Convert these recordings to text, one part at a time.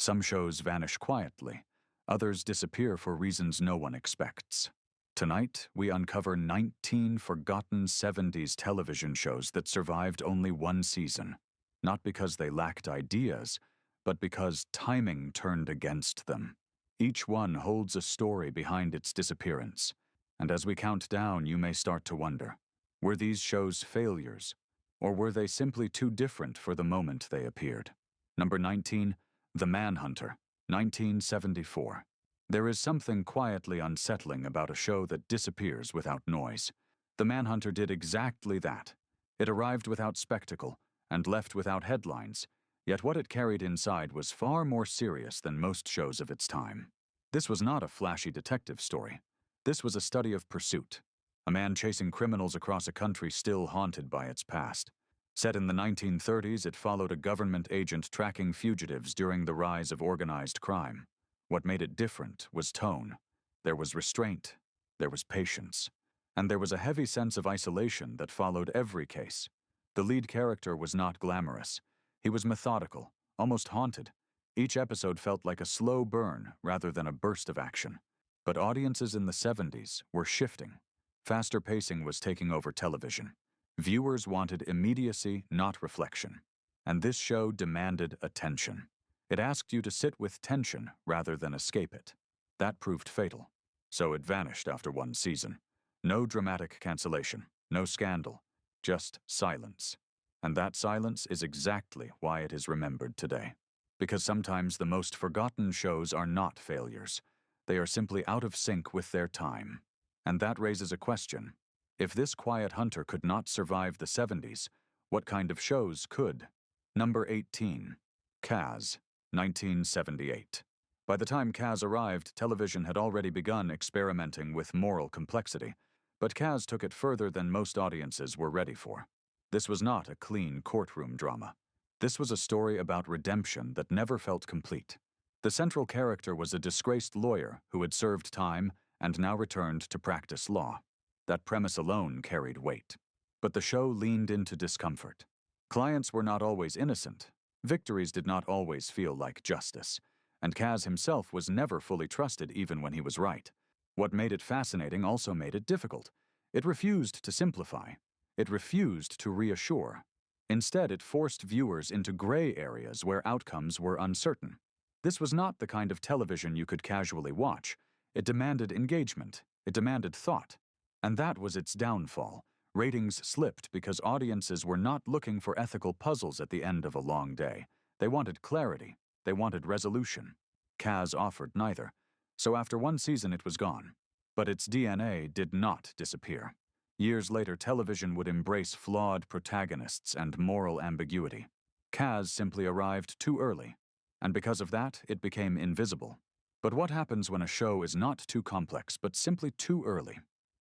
Some shows vanish quietly, others disappear for reasons no one expects. Tonight, we uncover 19 forgotten 70s television shows that survived only one season, not because they lacked ideas, but because timing turned against them. Each one holds a story behind its disappearance, and as we count down, you may start to wonder, were these shows failures, or were they simply too different for the moment they appeared? Number 19, The Manhunter, 1974. There is something quietly unsettling about a show that disappears without noise. The Manhunter did exactly that. It arrived without spectacle and left without headlines, yet what it carried inside was far more serious than most shows of its time. This was not a flashy detective story. This was a study of pursuit. A man chasing criminals across a country still haunted by its past. Set in the 1930s, it followed a government agent tracking fugitives during the rise of organized crime. What made it different was tone. There was restraint, there was patience, and there was a heavy sense of isolation that followed every case. The lead character was not glamorous. He was methodical, almost haunted. Each episode felt like a slow burn rather than a burst of action. But audiences in the 70s were shifting. Faster pacing was taking over television. Viewers wanted immediacy, not reflection. And this show demanded attention. It asked you to sit with tension rather than escape it. That proved fatal. So it vanished after one season. No dramatic cancellation, no scandal, just silence. And that silence is exactly why it is remembered today. Because sometimes the most forgotten shows are not failures. They are simply out of sync with their time. And that raises a question. If this quiet hunter could not survive the 70s, what kind of shows could? Number 18. Kaz, 1978. By the time Kaz arrived, television had already begun experimenting with moral complexity, but Kaz took it further than most audiences were ready for. This was not a clean courtroom drama. This was a story about redemption that never felt complete. The central character was a disgraced lawyer who had served time and now returned to practice law. That premise alone carried weight. But the show leaned into discomfort. Clients were not always innocent. Victories did not always feel like justice. And Kaz himself was never fully trusted even when he was right. What made it fascinating also made it difficult. It refused to simplify. It refused to reassure. Instead, it forced viewers into gray areas where outcomes were uncertain. This was not the kind of television you could casually watch. It demanded engagement. It demanded thought. And that was its downfall. Ratings slipped because audiences were not looking for ethical puzzles at the end of a long day. They wanted clarity. They wanted resolution. Kaz offered neither. So after one season, it was gone. But its DNA did not disappear. Years later, television would embrace flawed protagonists and moral ambiguity. Kaz simply arrived too early. And because of that, it became invisible. But what happens when a show is not too complex, but simply too early?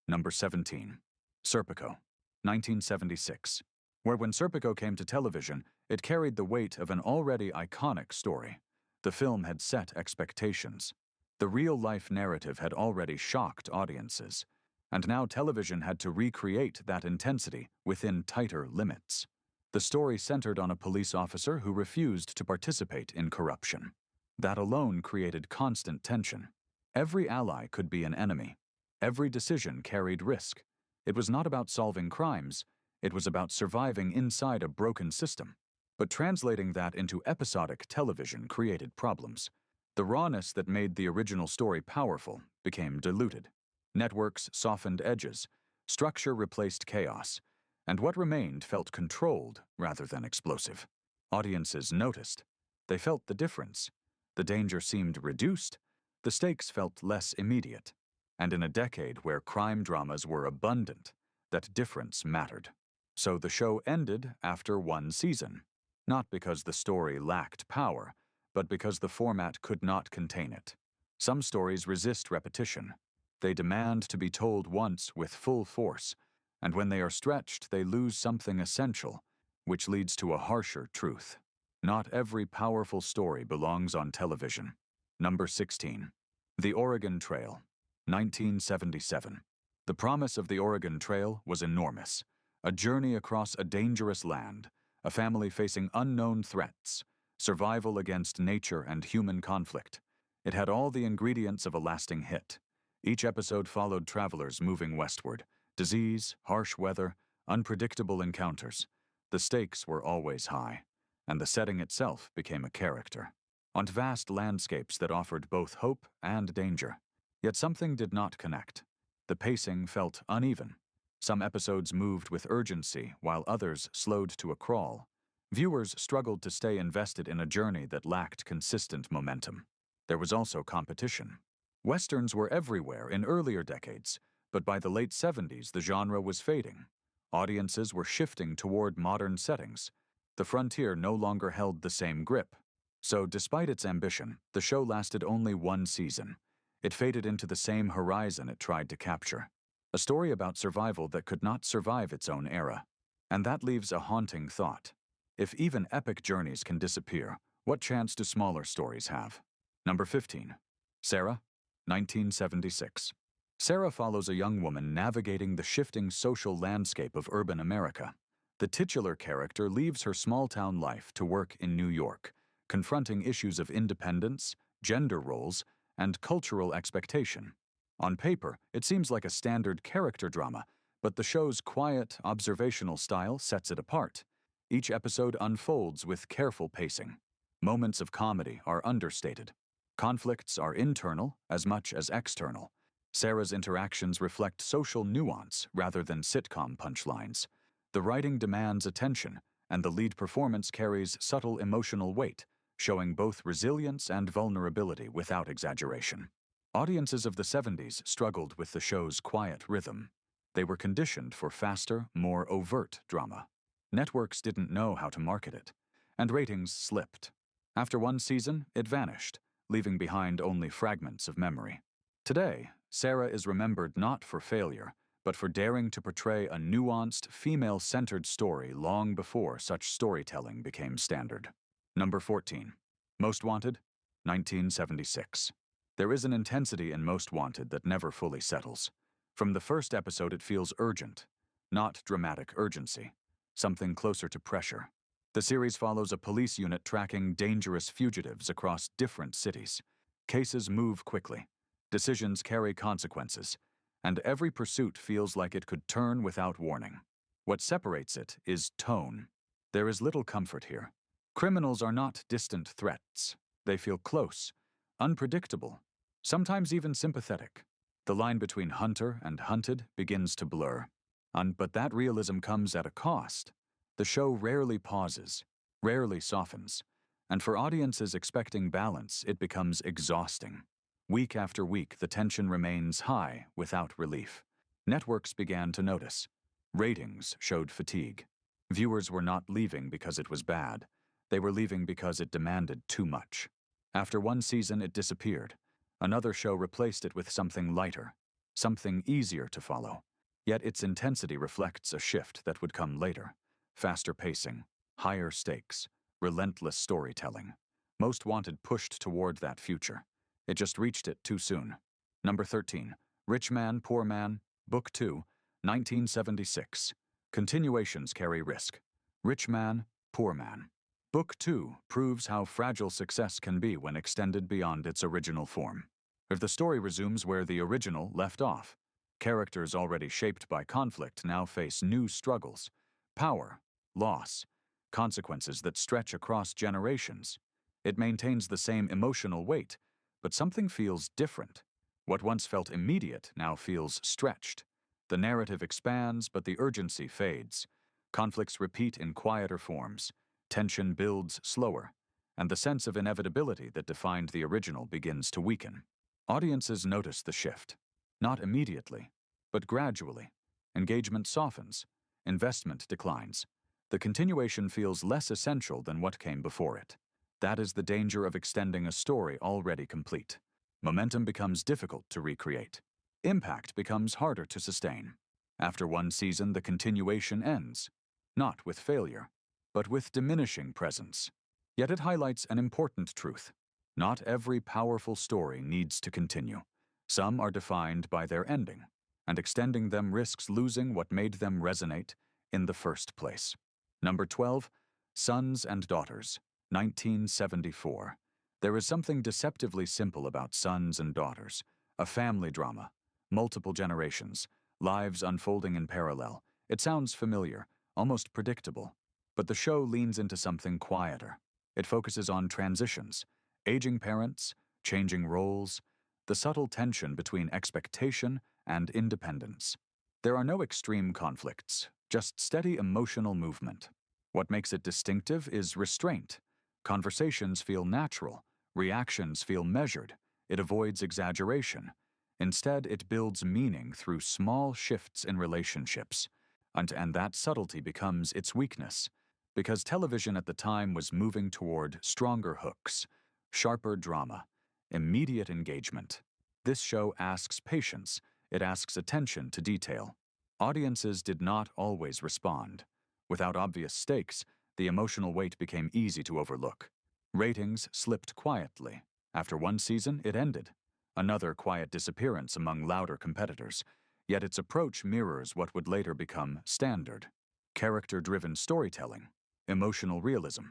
Number 17. Serpico, 1976. Where when Serpico came to television, it carried the weight of an already iconic story. The film had set expectations. The real-life narrative had already shocked audiences. And now television had to recreate that intensity within tighter limits. The story centered on a police officer who refused to participate in corruption. That alone created constant tension. Every ally could be an enemy. Every decision carried risk. It was not about solving crimes. It was about surviving inside a broken system. But translating that into episodic television created problems. The rawness that made the original story powerful became diluted. Networks softened edges. Structure replaced chaos. And what remained felt controlled rather than explosive. Audiences noticed. They felt the difference. The danger seemed reduced. The stakes felt less immediate. And in a decade where crime dramas were abundant, that difference mattered. So the show ended after one season. Not because the story lacked power, but because the format could not contain it. Some stories resist repetition. They demand to be told once with full force, and when they are stretched, they lose something essential, which leads to a harsher truth. Not every powerful story belongs on television. Number 16. The Oregon Trail, 1977. The promise of the Oregon Trail was enormous. A journey across a dangerous land, a family facing unknown threats, survival against nature and human conflict. It had all the ingredients of a lasting hit. Each episode followed travelers moving westward. Disease, harsh weather, unpredictable encounters. The stakes were always high, and the setting itself became a character. On vast landscapes that offered both hope and danger. Yet something did not connect. The pacing felt uneven. Some episodes moved with urgency, while others slowed to a crawl. Viewers struggled to stay invested in a journey that lacked consistent momentum. There was also competition. Westerns were everywhere in earlier decades, but by the late 70s the genre was fading. Audiences were shifting toward modern settings. The frontier no longer held the same grip. So, despite its ambition, the show lasted only one season. It faded into the same horizon it tried to capture. A story about survival that could not survive its own era. And that leaves a haunting thought. If even epic journeys can disappear, what chance do smaller stories have? Number 15. Sarah, 1976. Sarah follows a young woman navigating the shifting social landscape of urban America. The titular character leaves her small-town life to work in New York, confronting issues of independence, gender roles, and cultural expectation. On paper, it seems like a standard character drama, but the show's quiet, observational style sets it apart. Each episode unfolds with careful pacing. Moments of comedy are understated. Conflicts are internal as much as external. Sarah's interactions reflect social nuance rather than sitcom punchlines. The writing demands attention, and the lead performance carries subtle emotional weight, showing both resilience and vulnerability without exaggeration. Audiences of the 70s struggled with the show's quiet rhythm. They were conditioned for faster, more overt drama. Networks didn't know how to market it, and ratings slipped. After one season, it vanished, leaving behind only fragments of memory. Today, Sarah is remembered not for failure, but for daring to portray a nuanced, female-centered story long before such storytelling became standard. Number 14. Most Wanted, 1976. There is an intensity in Most Wanted that never fully settles. From the first episode it feels urgent, not dramatic urgency, something closer to pressure. The series follows a police unit tracking dangerous fugitives across different cities. Cases move quickly, decisions carry consequences, and every pursuit feels like it could turn without warning. What separates it is tone. There is little comfort here. Criminals are not distant threats. They feel close, unpredictable, sometimes even sympathetic. The line between hunter and hunted begins to blur. But that realism comes at a cost. The show rarely pauses, rarely softens, and for audiences expecting balance, it becomes exhausting. Week after week, the tension remains high without relief. Networks began to notice. Ratings showed fatigue. Viewers were not leaving because it was bad. They were leaving because it demanded too much. After one season, it disappeared. Another show replaced it with something lighter, something easier to follow. Yet its intensity reflects a shift that would come later. Faster pacing, higher stakes, relentless storytelling. Most Wanted pushed toward that future. It just reached it too soon. Number 13. Rich Man, Poor Man, Book 2, 1976. Continuations carry risk. Rich Man, Poor Man. Book 2 proves how fragile success can be when extended beyond its original form. If the story resumes where the original left off, characters already shaped by conflict now face new struggles, power, loss, consequences that stretch across generations. It maintains the same emotional weight, but something feels different. What once felt immediate now feels stretched. The narrative expands, but the urgency fades. Conflicts repeat in quieter forms. Tension builds slower, and the sense of inevitability that defined the original begins to weaken. Audiences notice the shift. Not immediately, but gradually. Engagement softens. Investment declines. The continuation feels less essential than what came before it. That is the danger of extending a story already complete. Momentum becomes difficult to recreate. Impact becomes harder to sustain. After one season, the continuation ends. Not with failure, but with diminishing presence. Yet it highlights an important truth. Not every powerful story needs to continue. Some are defined by their ending, and extending them risks losing what made them resonate in the first place. Number 12, Sons and Daughters, 1974. There is something deceptively simple about sons and daughters, a family drama, multiple generations, lives unfolding in parallel. It sounds familiar, almost predictable, but the show leans into something quieter. It focuses on transitions, aging parents, changing roles, the subtle tension between expectation and independence. There are no extreme conflicts, just steady emotional movement. What makes it distinctive is restraint. Conversations feel natural, reactions feel measured, it avoids exaggeration. Instead, it builds meaning through small shifts in relationships. And that subtlety becomes its weakness, because television at the time was moving toward stronger hooks, sharper drama, immediate engagement. This show asks patience, it asks attention to detail. Audiences did not always respond. Without obvious stakes, the emotional weight became easy to overlook. Ratings slipped quietly. After one season, it ended. Another quiet disappearance among louder competitors. Yet its approach mirrors what would later become standard. Character-driven storytelling, emotional realism.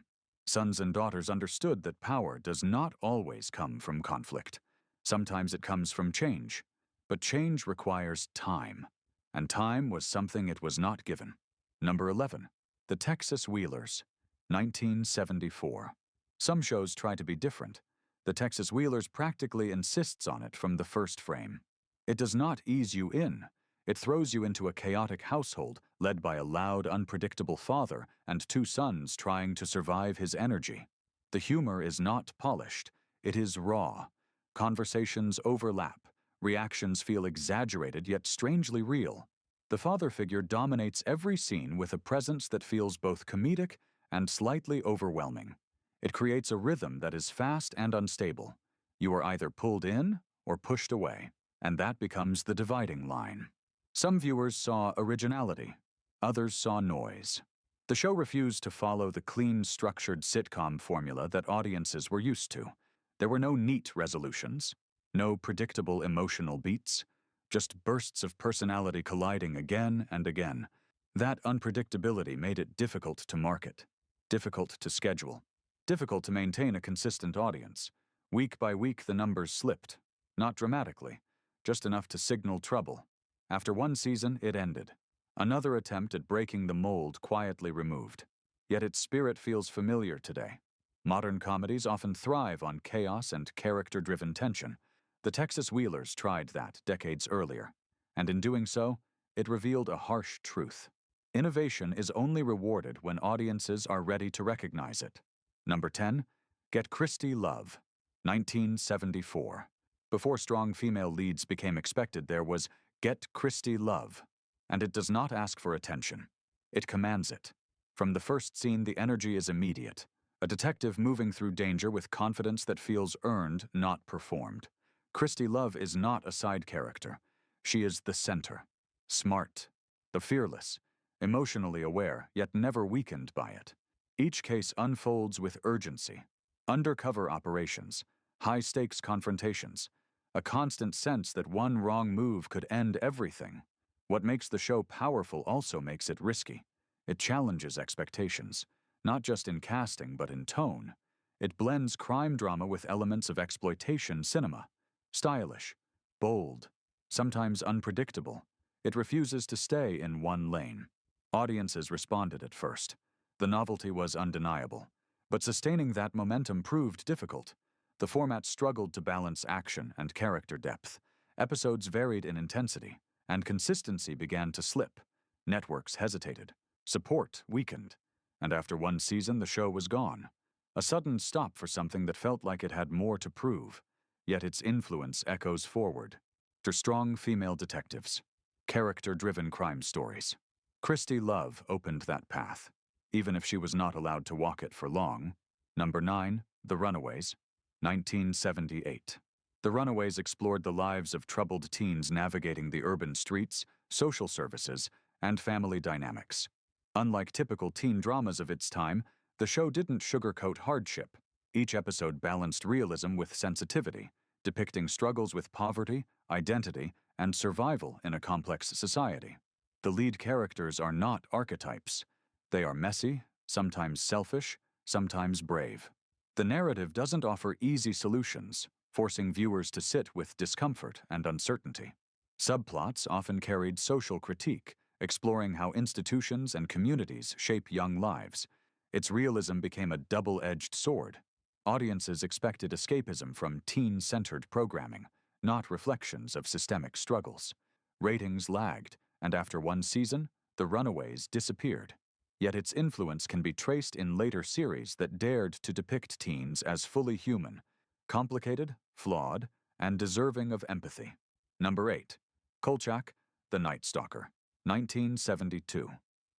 Sons and daughters understood that power does not always come from conflict. Sometimes it comes from change. But change requires time. And time was something it was not given. Number 11. The Texas Wheelers, 1974. Some shows try to be different. The Texas Wheelers practically insists on it from the first frame. It does not ease you in. It throws you into a chaotic household led by a loud, unpredictable father and two sons trying to survive his energy. The humor is not polished. It is raw. Conversations overlap. Reactions feel exaggerated yet strangely real. The father figure dominates every scene with a presence that feels both comedic and slightly overwhelming. It creates a rhythm that is fast and unstable. You are either pulled in or pushed away, and that becomes the dividing line. Some viewers saw originality, others saw noise. The show refused to follow the clean, structured sitcom formula that audiences were used to. There were no neat resolutions, no predictable emotional beats, just bursts of personality colliding again and again. That unpredictability made it difficult to market, difficult to schedule, difficult to maintain a consistent audience. Week by week, the numbers slipped. Not dramatically, just enough to signal trouble. After one season, it ended. Another attempt at breaking the mold quietly removed. Yet its spirit feels familiar today. Modern comedies often thrive on chaos and character-driven tension. The Texas Wheelers tried that decades earlier, and in doing so, it revealed a harsh truth. Innovation is only rewarded when audiences are ready to recognize it. Number 10. Get Christy Love, 1974. Before strong female leads became expected, there was Get Christy Love, and it does not ask for attention. It commands it. From the first scene, the energy is immediate. A detective moving through danger with confidence that feels earned, not performed. Christy Love is not a side character. She is the center. Smart, the fearless, emotionally aware, yet never weakened by it. Each case unfolds with urgency. Undercover operations, high-stakes confrontations, a constant sense that one wrong move could end everything. What makes the show powerful also makes it risky. It challenges expectations, not just in casting but in tone. It blends crime drama with elements of exploitation cinema. Stylish, bold, sometimes unpredictable. It refuses to stay in one lane. Audiences responded at first. The novelty was undeniable. But sustaining that momentum proved difficult. The format struggled to balance action and character depth. Episodes varied in intensity, and consistency began to slip. Networks hesitated. Support weakened. And after one season, the show was gone. A sudden stop for something that felt like it had more to prove. Yet its influence echoes forward. To strong female detectives. Character-driven crime stories. Christy Love opened that path, even if she was not allowed to walk it for long. Number 9. The Runaways, 1978. The Runaways explored the lives of troubled teens navigating the urban streets, social services, and family dynamics. Unlike typical teen dramas of its time, the show didn't sugarcoat hardship. Each episode balanced realism with sensitivity, depicting struggles with poverty, identity, and survival in a complex society. The lead characters are not archetypes. They are messy, sometimes selfish, sometimes brave. The narrative doesn't offer easy solutions, forcing viewers to sit with discomfort and uncertainty. Subplots often carried social critique, exploring how institutions and communities shape young lives. Its realism became a double-edged sword. Audiences expected escapism from teen-centered programming, not reflections of systemic struggles. Ratings lagged, and after one season, the Runaways disappeared. Yet its influence can be traced in later series that dared to depict teens as fully human, complicated, flawed, and deserving of empathy. Number 8. Kolchak, The Night Stalker, 1972.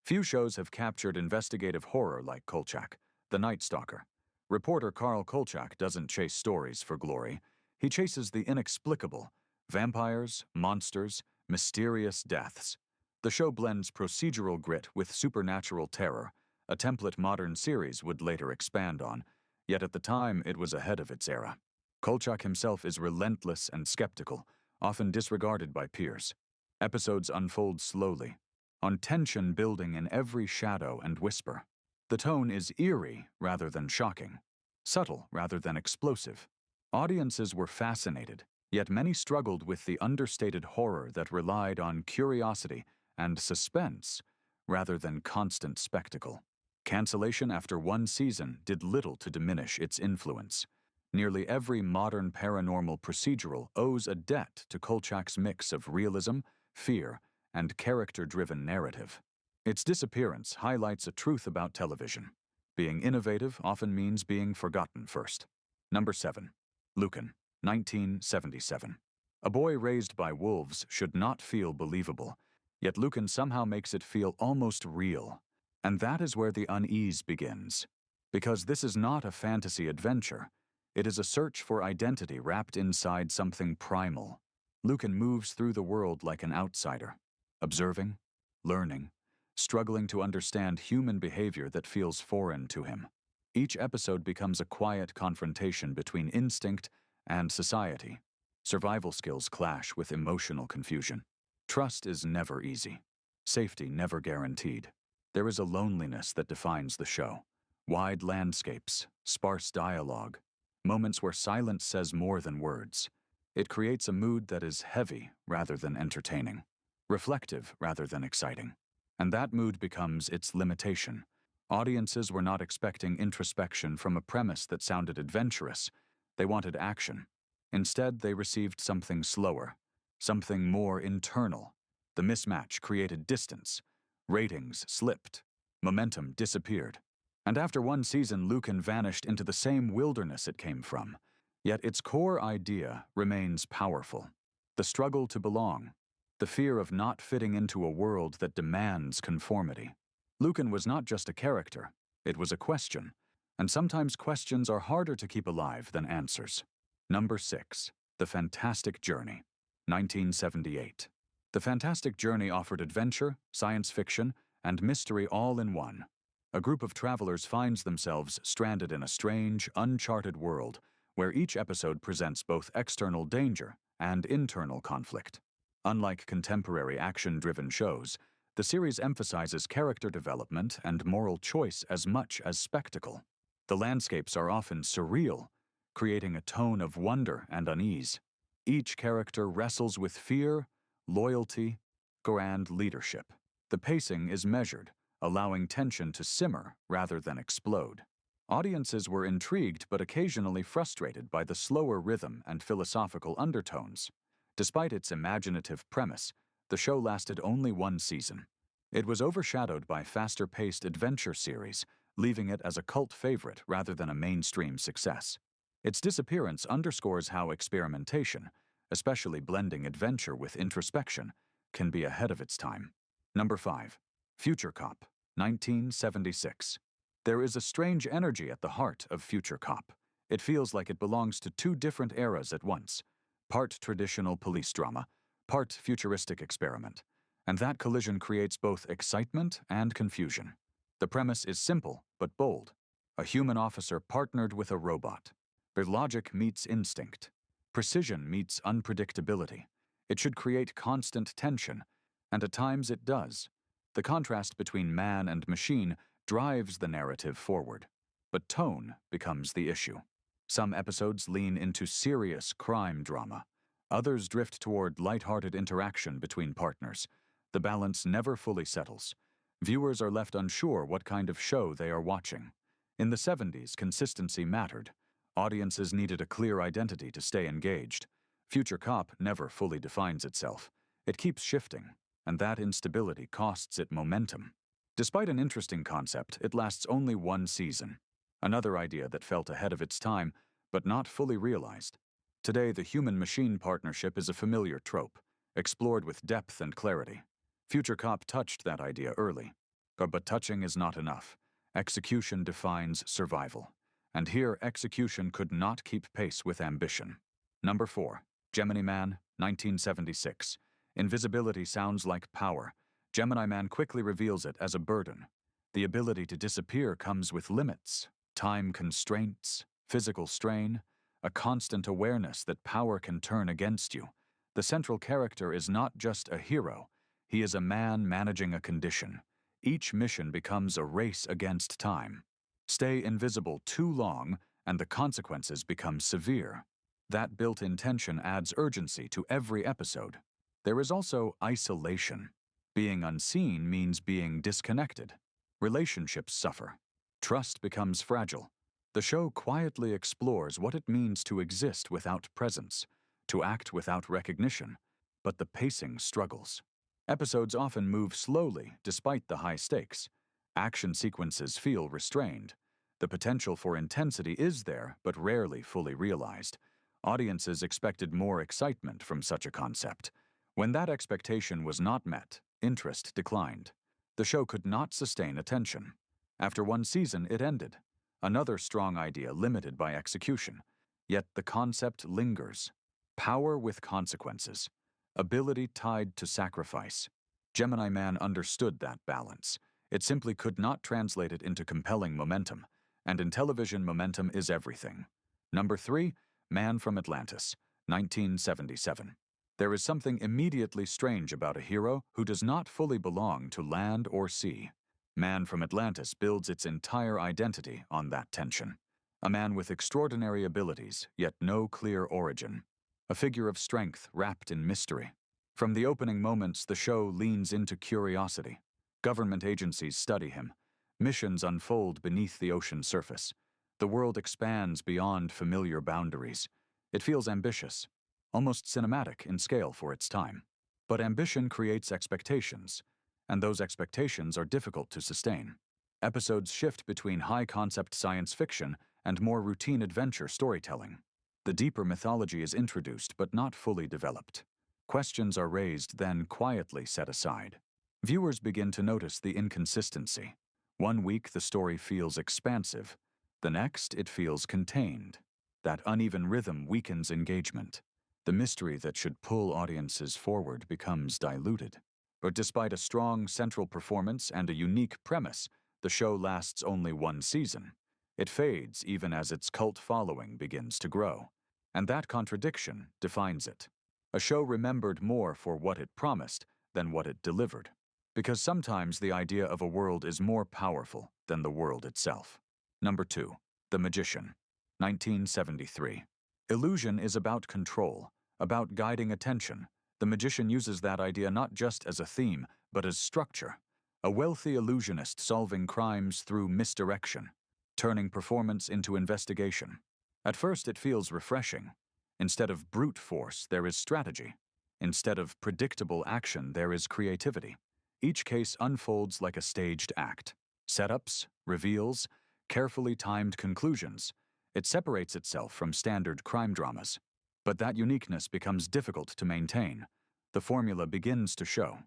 Few shows have captured investigative horror like Kolchak, The Night Stalker. Reporter Carl Kolchak doesn't chase stories for glory. He chases the inexplicable: vampires, monsters, mysterious deaths. The show blends procedural grit with supernatural terror, a template modern series would later expand on, yet at the time it was ahead of its era. Kolchak himself is relentless and skeptical, often disregarded by peers. Episodes unfold slowly, on tension building in every shadow and whisper. The tone is eerie rather than shocking, subtle rather than explosive. Audiences were fascinated, yet many struggled with the understated horror that relied on curiosity and suspense rather than constant spectacle. Cancellation after one season did little to diminish its influence. Nearly every modern paranormal procedural owes a debt to Kolchak's mix of realism, fear, and character-driven narrative. Its disappearance highlights a truth about television. Being innovative often means being forgotten first. Number 7. Lucan, 1977. A boy raised by wolves should not feel believable, yet Lucan somehow makes it feel almost real. And that is where the unease begins. Because this is not a fantasy adventure, it is a search for identity wrapped inside something primal. Lucan moves through the world like an outsider, observing, learning, struggling to understand human behavior that feels foreign to him. Each episode becomes a quiet confrontation between instinct and society. Survival skills clash with emotional confusion. Trust is never easy. Safety never guaranteed. There is a loneliness that defines the show. Wide landscapes, sparse dialogue, moments where silence says more than words. It creates a mood that is heavy rather than entertaining, reflective rather than exciting. And that mood becomes its limitation. Audiences were not expecting introspection from a premise that sounded adventurous. They wanted action. Instead, they received something slower, something more internal. The mismatch created distance. Ratings slipped. Momentum disappeared. And after one season, Lucan vanished into the same wilderness it came from. Yet its core idea remains powerful. The struggle to belong. The fear of not fitting into a world that demands conformity. Lucan was not just a character, it was a question. And sometimes questions are harder to keep alive than answers. Number 6. The Fantastic Journey, 1978. The Fantastic Journey offered adventure, science fiction, and mystery all in one. A group of travelers finds themselves stranded in a strange, uncharted world where each episode presents both external danger and internal conflict. Unlike contemporary action-driven shows, the series emphasizes character development and moral choice as much as spectacle. The landscapes are often surreal, creating a tone of wonder and unease. Each character wrestles with fear, loyalty, and leadership. The pacing is measured, allowing tension to simmer rather than explode. Audiences were intrigued but occasionally frustrated by the slower rhythm and philosophical undertones. Despite its imaginative premise, the show lasted only one season. It was overshadowed by faster-paced adventure series, leaving it as a cult favorite rather than a mainstream success. Its disappearance underscores how experimentation, especially blending adventure with introspection, can be ahead of its time. Number 5. Future Cop, 1976. There is a strange energy at the heart of Future Cop. It feels like it belongs to two different eras at once, part traditional police drama, part futuristic experiment, and that collision creates both excitement and confusion. The premise is simple but bold. A human officer partnered with a robot. Their logic meets instinct. Precision meets unpredictability. It should create constant tension, and at times it does. The contrast between man and machine drives the narrative forward. But tone becomes the issue. Some episodes lean into serious crime drama. Others drift toward lighthearted interaction between partners. The balance never fully settles. Viewers are left unsure what kind of show they are watching. In the 70s, consistency mattered. Audiences needed a clear identity to stay engaged. Future Cop never fully defines itself. It keeps shifting, and that instability costs it momentum. Despite an interesting concept, it lasts only one season. Another idea that felt ahead of its time, but not fully realized. Today, the human-machine partnership is a familiar trope, explored with depth and clarity. Future Cop touched that idea early. But touching is not enough. Execution defines survival. And here, execution could not keep pace with ambition. Number 4. Gemini Man, 1976. Invisibility sounds like power. Gemini Man quickly reveals it as a burden. The ability to disappear comes with limits, time constraints, physical strain, a constant awareness that power can turn against you. The central character is not just a hero. He is a man managing a condition. Each mission becomes a race against time. Stay invisible too long, and the consequences become severe. That built-in tension adds urgency to every episode. There is also isolation. Being unseen means being disconnected. Relationships suffer. Trust becomes fragile. The show quietly explores what it means to exist without presence, to act without recognition, but the pacing struggles. Episodes often move slowly despite the high stakes. Action sequences feel restrained. The potential for intensity is there, but rarely fully realized. Audiences expected more excitement from such a concept. When that expectation was not met, interest declined. The show could not sustain attention. After one season, it ended. Another strong idea limited by execution. Yet the concept lingers. Power with consequences. Ability tied to sacrifice. Gemini Man understood that balance. It simply could not translate it into compelling momentum. And in television, momentum is everything. Number 3, Man from Atlantis, 1977. There is something immediately strange about a hero who does not fully belong to land or sea. Man from Atlantis builds its entire identity on that tension. A man with extraordinary abilities, yet no clear origin. A figure of strength wrapped in mystery. From the opening moments, the show leans into curiosity. Government agencies study him. Missions unfold beneath the ocean surface. The world expands beyond familiar boundaries. It feels ambitious, almost cinematic in scale for its time. But ambition creates expectations, and those expectations are difficult to sustain. Episodes shift between high-concept science fiction and more routine adventure storytelling. The deeper mythology is introduced but not fully developed. Questions are raised, then quietly set aside. Viewers begin to notice the inconsistency. One week the story feels expansive. The next it feels contained. That uneven rhythm weakens engagement. The mystery that should pull audiences forward becomes diluted. But despite a strong central performance and a unique premise, the show lasts only one season. It fades even as its cult following begins to grow. And that contradiction defines it. A show remembered more for what it promised than what it delivered. Because sometimes the idea of a world is more powerful than the world itself. Number 2, The Magician, 1973. Illusion is about control, about guiding attention. The Magician uses that idea not just as a theme, but as structure. A wealthy illusionist solving crimes through misdirection, turning performance into investigation. At first it feels refreshing. Instead of brute force, there is strategy. Instead of predictable action, there is creativity. Each case unfolds like a staged act. Setups, reveals, carefully timed conclusions. It separates itself from standard crime dramas. But that uniqueness becomes difficult to maintain. The formula begins to show.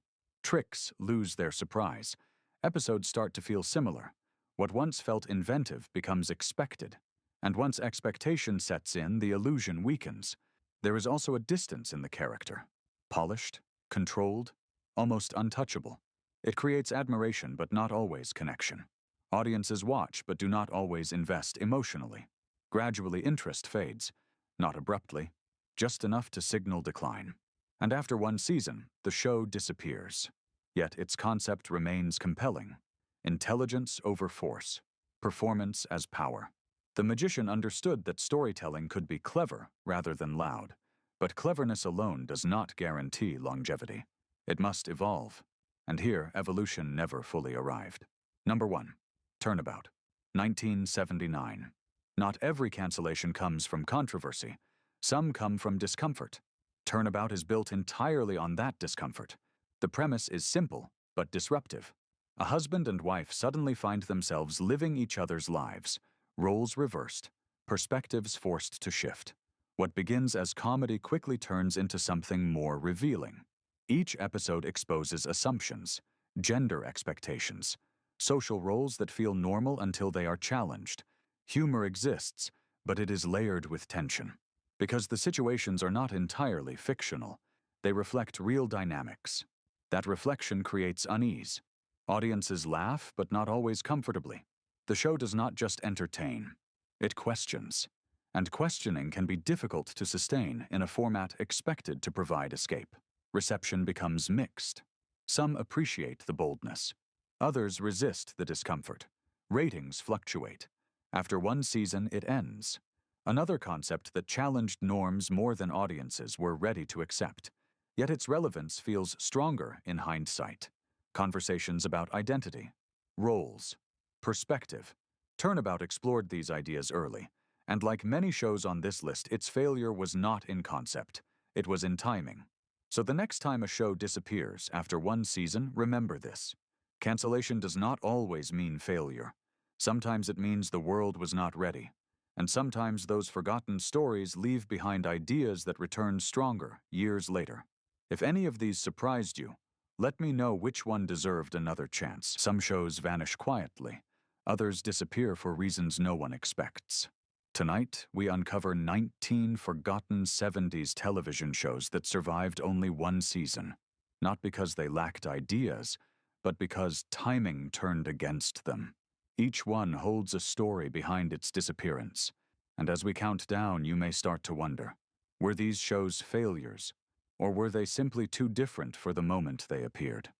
Tricks lose their surprise. Episodes start to feel similar. What once felt inventive becomes expected. And once expectation sets in, the illusion weakens. There is also a distance in the character. Polished, controlled, almost untouchable. It creates admiration but not always connection. Audiences watch but do not always invest emotionally. Gradually interest fades, not abruptly, just enough to signal decline. And after one season, the show disappears. Yet its concept remains compelling. Intelligence over force. performance as power. The magician understood that storytelling could be clever rather than loud, but cleverness alone does not guarantee longevity. It must evolve, and here evolution never fully arrived. Number 1. Turnabout, 1979. Not every cancellation comes from controversy. Some come from discomfort. Turnabout is built entirely on that discomfort. The premise is simple, but disruptive. A husband and wife suddenly find themselves living each other's lives, roles reversed, perspectives forced to shift. What begins as comedy quickly turns into something more revealing. Each episode exposes assumptions, gender expectations, social roles that feel normal until they are challenged. Humor exists, but it is layered with tension. Because the situations are not entirely fictional, they reflect real dynamics. That reflection creates unease. Audiences laugh, but not always comfortably. The show does not just entertain, it questions. And questioning can be difficult to sustain in a format expected to provide escape. Reception becomes mixed. Some appreciate the boldness. Others resist the discomfort. Ratings fluctuate. After one season, it ends. Another concept that challenged norms more than audiences were ready to accept. Yet its relevance feels stronger in hindsight. Conversations about identity, roles, perspective. Turnabout explored these ideas early, and like many shows on this list, its failure was not in concept, it was in timing. So the next time a show disappears after one season, remember this. Cancellation does not always mean failure. Sometimes it means the world was not ready. And sometimes those forgotten stories leave behind ideas that return stronger years later. If any of these surprised you, let me know which one deserved another chance. Some shows vanish quietly. Others disappear for reasons no one expects. Tonight, we uncover 19 forgotten 70s television shows that survived only one season. Not because they lacked ideas, but because timing turned against them. Each one holds a story behind its disappearance. And as we count down, you may start to wonder, were these shows failures? Or were they simply too different for the moment they appeared?